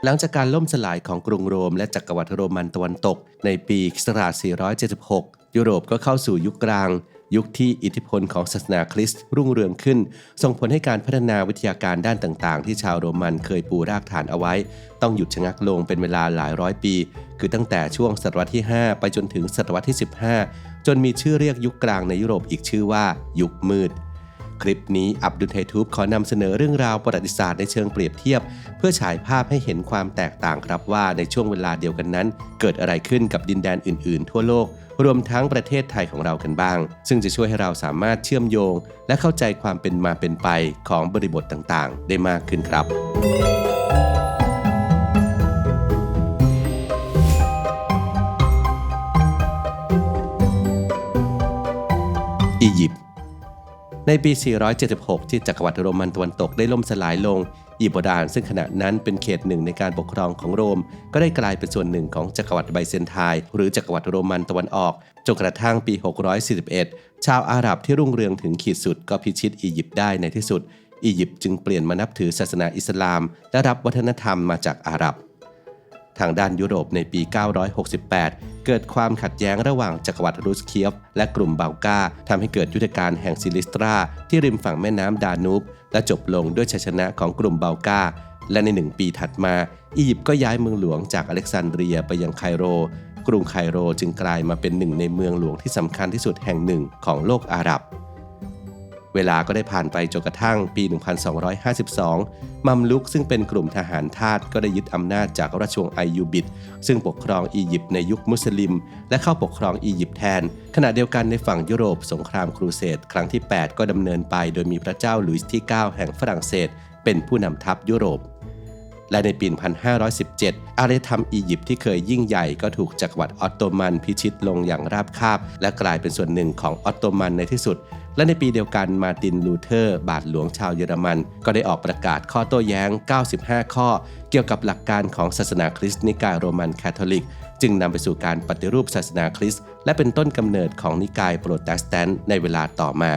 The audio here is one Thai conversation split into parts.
หลังจากการล่มสลายของกรุงโรมและจักรวรรดิโรมันตะวันตกในปีค.ศ. 476ยุโรปก็เข้าสู่ยุคกลางยุคที่อิทธิพลของศาสนาคริสต์รุ่งเรืองขึ้นส่งผลให้การพัฒนาวิทยาการด้านต่างๆที่ชาวโรมันเคยปูรากฐานเอาไว้ต้องหยุดชะงักลงเป็นเวลาหลายร้อยปีคือตั้งแต่ช่วงศตวรรษที่5ไปจนถึงศตวรรษที่15จนมีชื่อเรียกยุคกลางในยุโรปอีกชื่อว่ายุคมืดคลิปนี้อับดุลไททูบขอนำเสนอเรื่องราวประวัติศาสตร์ในเชิงเปรียบเทียบเพื่อฉายภาพให้เห็นความแตกต่างครับว่าในช่วงเวลาเดียวกันนั้นเกิดอะไรขึ้นกับดินแดนอื่นๆทั่วโลกรวมทั้งประเทศไทยของเรากันบ้างซึ่งจะช่วยให้เราสามารถเชื่อมโยงและเข้าใจความเป็นมาเป็นไปของบริบทต่างๆได้มากขึ้นครับอียิปต์ในปี 476 ที่จักรวรรดิโรมันตะวันตกได้ล่มสลายลงอียิปต์โบราณซึ่งขณะนั้นเป็นเขตหนึ่งในการปกครองของโรมก็ได้กลายเป็นส่วนหนึ่งของจักรวรรดิไบแซนไทน์หรือจักรวรรดิโรมันตะวันออกจนกระทั่งปี 641 ชาวอาหรับที่รุ่งเรืองถึงขีดสุดก็พิชิตอียิปต์ได้ในที่สุดอียิปต์จึงเปลี่ยนมานับถือศาสนาอิสลามและรับวัฒนธรรมมาจากอาหรับทางด้านยุโรปในปี 968 เกิดความขัดแย้งระหว่างจักรวรรดิรูสเคียฟและกลุ่มเบลกาทำให้เกิดยุทธการแห่งซิลิสตราที่ริมฝั่งแม่น้ำดานูบและจบลงด้วยชัยชนะของกลุ่มเบลกาและใน1 ปีถัดมาอียิปต์ก็ย้ายเมืองหลวงจากอเล็กซานเดรียไปยังไคโรกรุงไคโรจึงกลายมาเป็นหนึ่งในเมืองหลวงที่สำคัญที่สุดแห่งหนึ่งของโลกอาหรับเวลาก็ได้ผ่านไปจนกระทั่งปี 1252 มัมลุกซึ่งเป็นกลุ่มทหารทาสก็ได้ยึดอำนาจจากราชวงศ์ไอยูบิดซึ่งปกครองอียิปต์ในยุคมุสลิมและเข้าปกครองอียิปต์แทนขณะเดียวกันในฝั่งยุโรปสงครามครูเสดครั้งที่ 8 ก็ดำเนินไปโดยมีพระเจ้าหลุยส์ที่ 9 แห่งฝรั่งเศสเป็นผู้นำทัพยุโรปและในปี 1517 อารยธรรมอียิปต์ที่เคยยิ่งใหญ่ก็ถูกจักรวรรดิออตโตมันพิชิตลงอย่างราบคาบและกลายเป็นส่วนหนึ่งของออตโตมันในที่สุดและในปีเดียวกันมาร์ตินลูเทอร์บาทหลวงชาวเยอรมันก็ได้ออกประกาศข้อโต้แย้ง 95 ข้อเกี่ยวกับหลักการของศาสนาคริสต์นิกายโรมันคาทอลิกจึงนำไปสู่การปฏิรูปศาสนาคริสต์และเป็นต้นกำเนิดของนิกายโปรเตสแตนต์ในเวลาต่อมา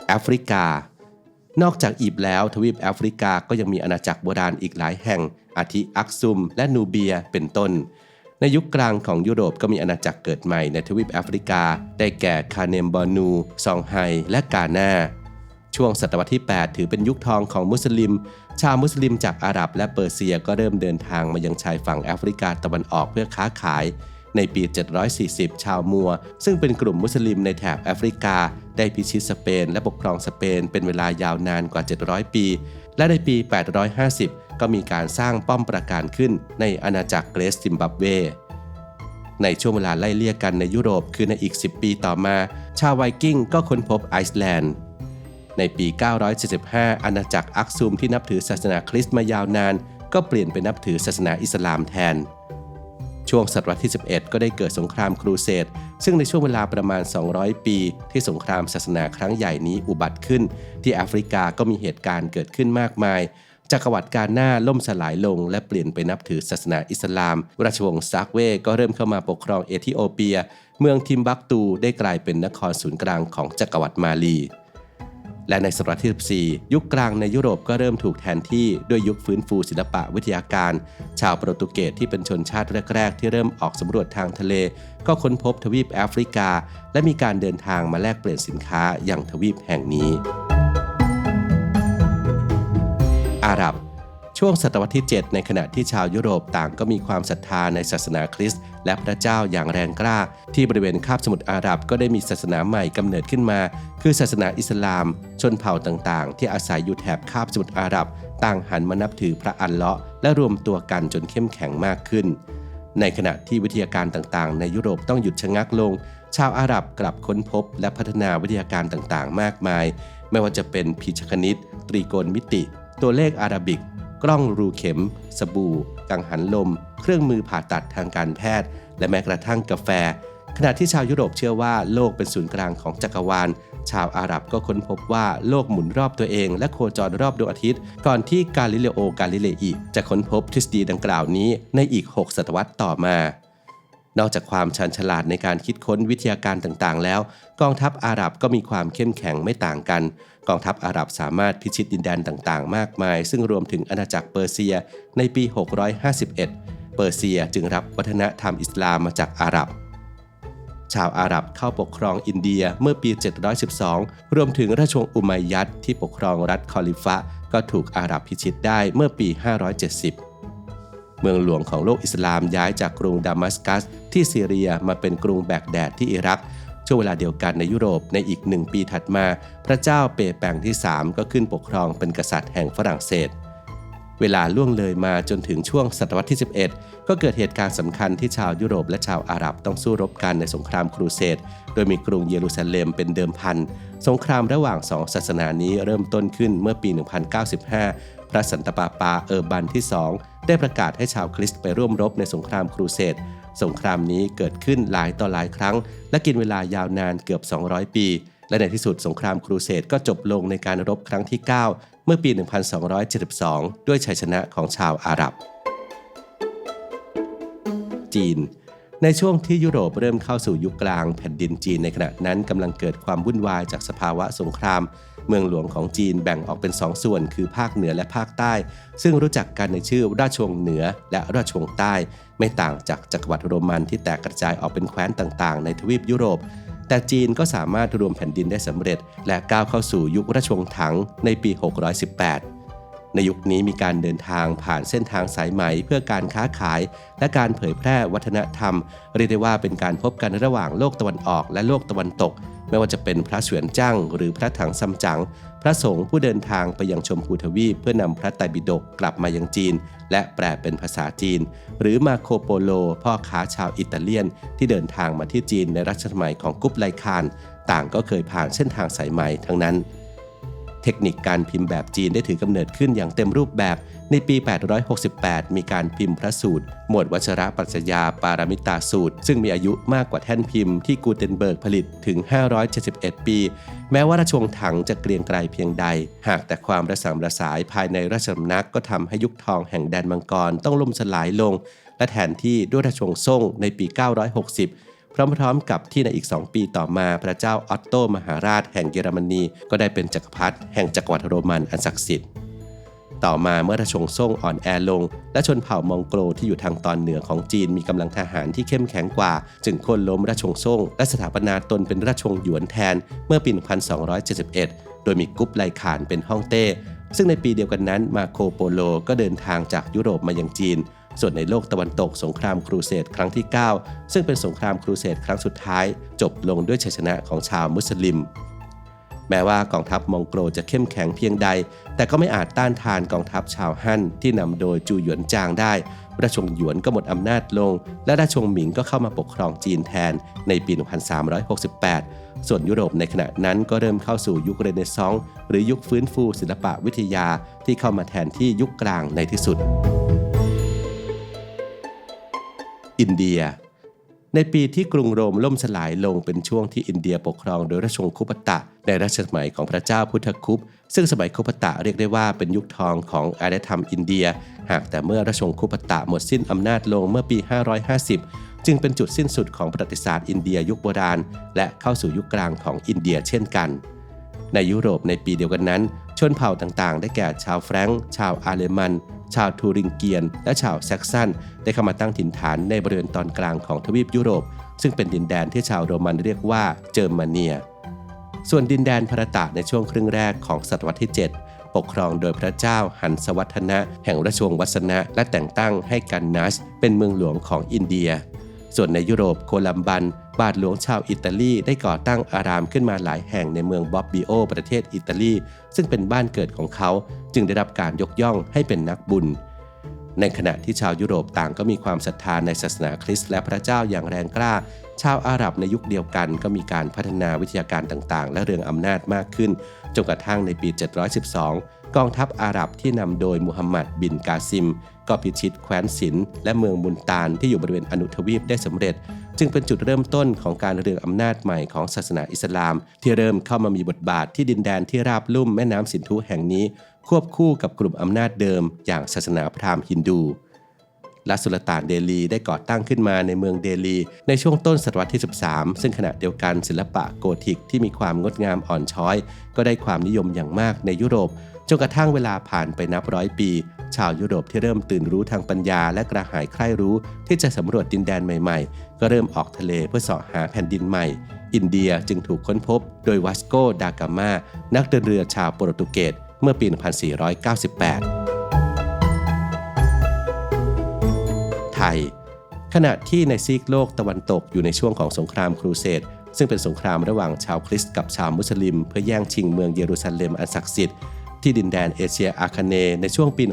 แอฟริกานอกจากอียิปต์แล้วทวีปแอฟริกาก็ยังมีอาณาจักรโบราณอีกหลายแห่งอาทิอักซุมและนูเบียเป็นต้นในยุคกลางของยุโรปก็มีอาณาจักรเกิดใหม่ในทวีปแอฟริกาได้แก่คาเนมบอนูซองไฮและกานาช่วงศตวรรษที่ 8 ถือเป็นยุคทองของมุสลิมชาวมุสลิมจากอาหรับและเปอร์เซียก็เริ่มเดินทางมายังชายฝั่งแอฟริกาตะวันออกเพื่อค้าขายในปี 740 ชาวมัวซึ่งเป็นกลุ่มมุสลิมในแถบแอฟริกาได้พิชิตสเปนและปกครองสเปนเป็นเวลายาวนานกว่า 700 ปีและในปี 850 ก็มีการสร้างป้อมปราการขึ้นในอาณาจักรเกรซซิมบับเวในช่วงเวลาไล่เลี่ยกันในยุโรปคือในอีก 10 ปีต่อมาชาวไวกิ้งก็ค้นพบไอซ์แลนด์ในปี 975 อาณาจักรอักซุมที่นับถือศาสนาคริสต์มายาวนานก็เปลี่ยนไปนับถือศาสนาอิสลามแทนช่วงศตวรรษที่ 11 ก็ได้เกิดสงครามครูเสดซึ่งในช่วงเวลาประมาณ 200 ปีที่สงครามศาสนาครั้งใหญ่นี้อุบัติขึ้นที่แอฟริกาก็มีเหตุการณ์เกิดขึ้นมากมายจักรวรรดิกาน่าล่มสลายลงและเปลี่ยนไปนับถือศาสนาอิสลามราชวงศ์ซากเวก็เริ่มเข้ามาปกครองเอธิโอเปียเมืองทิมบักตูได้กลายเป็นนครศูนย์กลางของจักรวรรดิมาลีและในศตวรรษที่ 14 ยุคกลางในยุโรปก็เริ่มถูกแทนที่ด้วยยุคฟื้นฟูศิลปะวิทยาการชาวโปรตุเกสที่เป็นชนชาติแรกๆที่เริ่มออกสำรวจทางทะเลก็ค้นพบทวีปแอฟริกาและมีการเดินทางมาแลกเปลี่ยนสินค้าอย่างทวีปแห่งนี้อาหรับช่วงศตวรรษที่ 7 ในขณะที่ชาวยุโรปต่างก็มีความศรัทธาในศาสนาคริสต์และพระเจ้าอย่างแรงกล้าที่บริเวณคาบสมุทรอาหรับก็ได้มีศาสนาใหม่กำเนิดขึ้นมาคือศาสนาอิสลามชนเผ่าต่างๆที่อาศัยอยู่แถบคาบสมุทรอาหรับต่างหันมานับถือพระอัลเลาะห์และรวมตัวกันจนเข้มแข็งมากขึ้นในขณะที่วิทยาการต่างๆในยุโรปต้องหยุดชะงักลงชาวอาหรับกลับค้นพบและพัฒนาวิทยาการต่างๆมากมายไม่ว่าจะเป็นพิชคณิตตรีโกณมิติตัวเลขอาราบิกกล้องรูเข็มสบู่กังหันลมเครื่องมือผ่าตัดทางการแพทย์และแม้กระทั่งกาแฟขณะที่ชาวยุโรปเชื่อว่าโลกเป็นศูนย์กลางของจักรวาลชาวอาหรับก็ค้นพบว่าโลกหมุนรอบตัวเองและโคจรรอบดวงอาทิตย์ก่อนที่กาลิเลโอกาลิเลอีจะค้นพบทฤษฎีดังกล่าวนี้ในอีก6 ศตวรรษต่อมา นอกจากความชาญฉลาดในการคิดค้นวิทยาการต่างๆแล้วกองทัพอาหรับก็มีความเข้มแข็งไม่ต่างกันกองทัพอาหรับสามารถพิชิตดินแดนต่างๆมากมายซึ่งรวมถึงอาณาจักรเปอร์เซียในปี 651 เปอร์เซียจึงรับวัฒนธรรมอิสลามมาจากอาหรับชาวอาหรับเข้าปกครองอินเดียเมื่อปี 712 รวมถึงราชวงศ์อุมัยยัดที่ปกครองรัฐคอลิฟะก็ถูกอาหรับพิชิตได้เมื่อปี 570 เมืองหลวงของโลกอิสลามย้ายจากกรุงดามัสกัสที่ซีเรียมาเป็นกรุงแบกแดดที่อิรักช่วงเวลาเดียวกันในยุโรปในอีก1 ปีถัดมาพระเจ้าเปแปงที่ 3 ก็ขึ้นปกครองเป็นกษัตริย์แห่งฝรั่งเศสเวลาล่วงเลยมาจนถึงช่วงศตวรรษที่ 11 ก็เกิดเหตุการณ์สำคัญที่ชาวยุโรปและชาวอาหรับต้องสู้รบกันในสงครามครูเสดโดยมีกรุงเยรูซาเล็มเป็นเดิมพันสงครามระหว่าง2ศาสนานี้เริ่มต้นขึ้นเมื่อปี 1095 พระสันตะปาปาเออร์บันที่ 2 ได้ประกาศให้ชาวคริสต์ไปร่วมรบในสงครามครูเสดสงครามนี้เกิดขึ้นหลายต่อหลายครั้งและกินเวลายาวนานเกือบ200 ปีและในที่สุดสงครามครูเสดก็จบลงในการรบครั้งที่ 9 เมื่อปี 1272 ด้วยชัยชนะของชาวอาหรับจีนในช่วงที่ยุโรปเริ่มเข้าสู่ยุคกลางแผ่นดินจีนในขณะนั้นกำลังเกิดความวุ่นวายจากสภาวะสงครามเมืองหลวงของจีนแบ่งออกเป็น2 ส่วนคือภาคเหนือและภาคใต้ซึ่งรู้จักกันในชื่อราชวงศ์เหนือและราชวงศ์ใต้ไม่ต่างจากจักรวรรดิโรมันที่แตกกระจายออกเป็นแคว้นต่างๆในทวีปยุโรปแต่จีนก็สามารถรวมแผ่นดินได้สำเร็จและก้าวเข้าสู่ยุคราชวงศ์ถังในปี 618 ในยุคนี้มีการเดินทางผ่านเส้นทางสายไหมเพื่อการค้าขายและการเผยแพร่วัฒนธรรมเรียกได้ว่าเป็นการพบกันระหว่างโลกตะวันออกและโลกตะวันตกไม่ว่าจะเป็นพระเสวียนจั่งหรือพระถังซัมจั๋งพระสงฆ์ผู้เดินทางไปยังชมพูทวีปเพื่อนำพระไตรปิฎกกลับมายังจีนและแปลเป็นภาษาจีนหรือมาโคโปโลพ่อค้าชาวอิตาเลียนที่เดินทางมาที่จีนในรัชสมัยของกุบไลคานต่างก็เคยผ่านเส้นทางสายไหมทั้งนั้นเทคนิคการพิมพ์แบบจีนได้ถือกำเนิดขึ้นอย่างเต็มรูปแบบในปี 868 มีการพิมพ์พระสูตรหมวดวัชรปรัชญาปารามิตาสูตรซึ่งมีอายุมากกว่าแท่นพิมพ์ที่กูเทนเบิร์กผลิตถึง 571 ปีแม้ว่าราชวงศ์ถังจะเกรียงไกรเพียงใดหากแต่ความระสำระสายภายในราชสำนักก็ทำให้ยุคทองแห่งแดนมังกรต้องล่มสลายลงและแทนที่ด้วยราชวงศ์ซ่งในปี 960พร้อมๆกับที่ในอีก2 ปีต่อมาพระเจ้าออตโตมหาราชแห่งเยอรมนีก็ได้เป็นจักรพรรดิแห่งจักรวรรดิโรมันอันศักดิ์สิทธิ์ต่อมาเมื่อราชวงศ์ซ่งอ่อนแอลงและชนเผ่ามองโกลที่อยู่ทางตอนเหนือของจีนมีกำลังทหารที่เข้มแข็งกว่าจึงโค่นล้มราชวงศ์ซ่งและสถาปนาตนเป็นราชวงศ์หยวนแทนเมื่อปี 1271 โดยมีกุบไลขานเป็นฮ่องเต้ซึ่งในปีเดียวกันนั้นมาโคโปโลก็เดินทางจากยุโรปมายังจีนส่วนในโลกตะวันตกสงครามครูเสดครั้งที่ 9 ซึ่งเป็นสงครามครูเสดครั้งสุดท้ายจบลงด้วยชัยชนะของชาวมุสลิมแม้ว่ากองทัพมองโกลจะเข้มแข็งเพียงใดแต่ก็ไม่อาจต้านทานกองทัพชาวฮั่นที่นำโดยจูหยวนจางได้ราชวงศ์หยวนก็หมดอำนาจลงและราชวงศ์หมิงก็เข้ามาปกครองจีนแทนในปี 1368 ส่วนยุโรปในขณะนั้นก็เริ่มเข้าสู่ยุคเรเนซองส์หรือยุคฟื้นฟูศิลปะวิทยาที่เข้ามาแทนที่ยุคกลางในที่สุดอินเดียในปีที่กรุงโรมล่มสลายลงเป็นช่วงที่อินเดียปกครองโดยราชวงศ์คุปตะในรัชสมัยของพระเจ้าพุทธคุปซึ่งสมัยคุปตะเรียกได้ว่าเป็นยุคทองของอารยธรรมอินเดียหากแต่เมื่อราชวงศ์คุปตะหมดสิ้นอำนาจลงเมื่อปี 550 จึงเป็นจุดสิ้นสุดของประวัติศาสตร์อินเดียยุคโบราณและเข้าสู่ยุคกลางของอินเดียเช่นกันในยุโรปในปีเดียวกันนั้นชนเผ่าต่างๆได้แก่ชาวแฟรงก์ชาวอาเลมันชาวทูริงเกียนและชาวแซกซันได้เข้ามาตั้งถิ่นฐานในบริเวณตอนกลางของทวีปยุโรปซึ่งเป็นดินแดนที่ชาวโรมันเรียกว่าเจอร์มาเนียส่วนดินแดนพระตะในช่วงครึ่งแรกของศตวรรษที่ 7 ปกครองโดยพระเจ้าหันสวัฒนะแห่งราชวงศ์วัสนะและแต่งตั้งให้กันนัสเป็นเมืองหลวงของอินเดียส่วนในยุโรปโคลัมบันบาทหลวงชาวอิตาลีได้ก่อตั้งอารามขึ้นมาหลายแห่งในเมืองบ็อบบิโอประเทศอิตาลีซึ่งเป็นบ้านเกิดของเขาจึงได้รับการยกย่องให้เป็นนักบุญในขณะที่ชาวยุโรปต่างก็มีความศรัทธาในศาสนาคริสต์และพระเจ้าอย่างแรงกล้าชาวอาหรับในยุคเดียวกันก็มีการพัฒนาวิทยาการต่างๆและเรื่องอำนาจมากขึ้นจนกระทั่งในปี 712 กองทัพอาหรับที่นำโดยมุฮัมมัดบินกาซิมก็พิชิตแคว้นสินและเมืองมุนตานที่อยู่บริเวณอนุทวีปได้สำเร็จจึงเป็นจุดเริ่มต้นของการเรืองอำนาจใหม่ของศาสนาอิสลามที่เริ่มเข้ามามีบทบาทที่ดินแดนที่ราบลุ่มแม่น้ำสินธุแห่งนี้ควบคู่กับกลุ่มอำนาจเดิมอย่างศาสนาพราหมณ์ฮินดู และสุลต่านเดลีได้ก่อตั้งขึ้นมาในเมืองเดลีในช่วงต้นศตวรรษที่ 13 ซึ่งขณะเดียวกันศิลปะโกธิกที่มีความงดงามอ่อนช้อยก็ได้ความนิยมอย่างมากในยุโรปจนกระทั่งเวลาผ่านไปนับร้อยปีชาวยุโรปที่เริ่มตื่นรู้ทางปัญญาและกระหายใคร่รู้ที่จะสำรวจดินแดนใหม่ๆก็เริ่มออกทะเลเพื่อเสาะหาแผ่นดินใหม่อินเดียจึงถูกค้นพบโดยวาสโก ดากามานักเดินเรือชาวโปรตุเกสเมื่อปี 1498 ไทยขณะที่ในซีกโลกตะวันตกอยู่ในช่วงของสงครามครูเสดซึ่งเป็นสงครามระหว่างชาวคริสต์กับชาวมุสลิมเพื่อแย่งชิงเมืองเยรูซาเล็มอันศักดิ์สิทธิ์ที่ดินแดนเอเชียอาคเนย์ในช่วงปี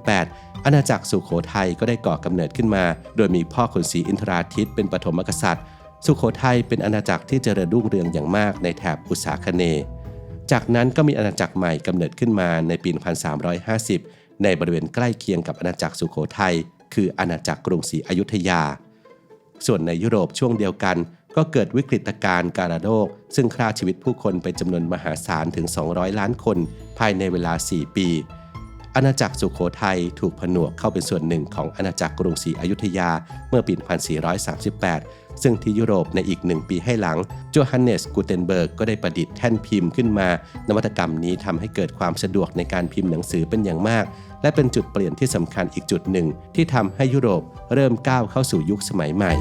1238 อาณาจักรสุโขทัยก็ได้ก่อกำเนิดขึ้นมาโดยมีพ่อขุนศรีอินทราทิตเป็นปฐมกษัตริย์สุโขทัยเป็นอาณาจักรที่เจริญรุ่งเรืองอย่างมากในแถบอุษาคเนย์จากนั้นก็มีอาณาจักรใหม่กำเนิดขึ้นมาในปี 1350 ในบริเวณใกล้เคียงกับอาณาจักรสุโขทัยคืออาณาจักรกรุงศรีอยุธยาส่วนในยุโรปช่วงเดียวกันก็เกิดวิกฤตการณ์การโรคซึ่งฆ่าชีวิตผู้คนเป็นจำนวนมหาศาลถึง200 ล้านคนภายในเวลา4 ปีอาณาจักรสุโขทัยถูกผนวกเข้าเป็นส่วนหนึ่งของอาณาจักรกรุงศรีอยุธยาเมื่อปี 1438 ซึ่งที่ยุโรปในอีก1 ปีให้หลังโจฮันเนส กูเทนเบิร์กก็ได้ประดิษฐ์แท่นพิมพ์ขึ้นมานวัตกรรมนี้ทำให้เกิดความสะดวกในการพิมพ์หนังสือเป็นอย่างมากและเป็นจุดเปลี่ยนที่สำคัญอีกจุดหนึ่งที่ทำให้ยุโรปเริ่มก้าวเข้าสู่ยุคสมัยใหม่